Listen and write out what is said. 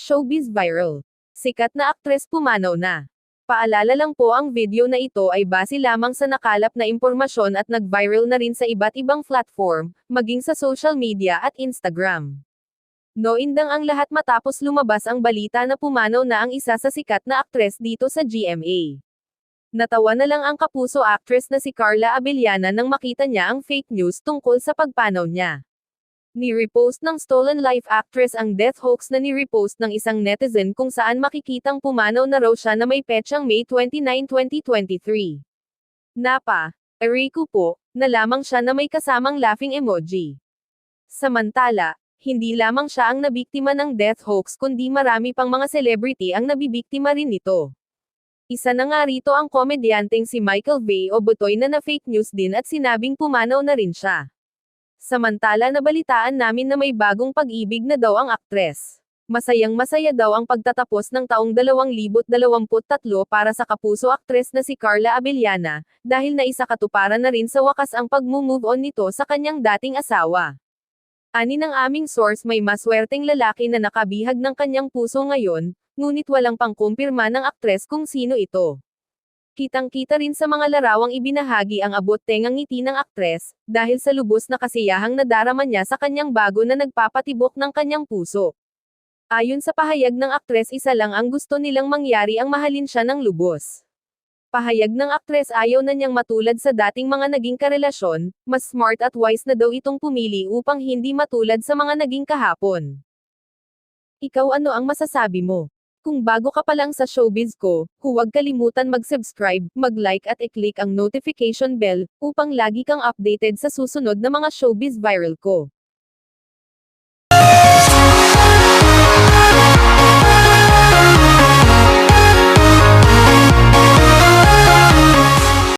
Showbiz viral. Sikat na aktres pumanaw na. Paalala lang po, ang video na ito ay base lamang sa nakalap na impormasyon at nag-viral na rin sa iba't ibang platform, maging sa social media at Instagram. Noindang ang lahat matapos lumabas ang balita na pumanaw na ang isa sa sikat na aktres dito sa GMA. Natawa na lang ang kapuso actress na si Carla Abellana nang makita niya ang fake news tungkol sa pagpanaw niya. Ni-repost ng Stolen Life actress ang death hoax na ni-repost ng isang netizen kung saan makikitang pumanaw na raw siya na may petsang May 29, 2023. Aray ko po, na lamang siya na may kasamang laughing emoji. Samantala, hindi lamang siya ang nabiktima ng death hoax kundi marami pang mga celebrity ang nabibiktima rin nito. Isa na nga rito ang komedyanteng si Michael V. Obutoy na na-fake news din at sinabing pumanaw na rin siya. Samantala nabalitaan namin na may bagong pag-ibig na daw ang aktres. Masayang-masaya daw ang pagtatapos ng taong 2023 para sa kapuso aktres na si Carla Abellana, dahil naisakatuparan na rin sa wakas ang pag-move on nito sa kanyang dating asawa. Ani ng aming source, may maswerteng lalaki na nakabihag ng kanyang puso ngayon, ngunit walang pangkumpirma ng aktres kung sino ito. Kitang-kita rin sa mga larawang ibinahagi ang abot-tengang ngiti ng aktres, dahil sa lubos na kasiyahang nadarama niya sa kanyang bago na nagpapatibok ng kanyang puso. Ayon sa pahayag ng aktres, isa lang ang gusto nilang mangyari, ang mahalin siya ng lubos. Pahayag ng aktres, ayaw na niyang matulad sa dating mga naging karelasyon, mas smart at wise na daw itong pumili upang hindi matulad sa mga naging kahapon. Ikaw, ano ang masasabi mo? Kung bago ka pa lang sa showbiz ko, huwag kalimutan mag-subscribe, mag-like at i-click ang notification bell, upang lagi kang updated sa susunod na mga showbiz viral ko.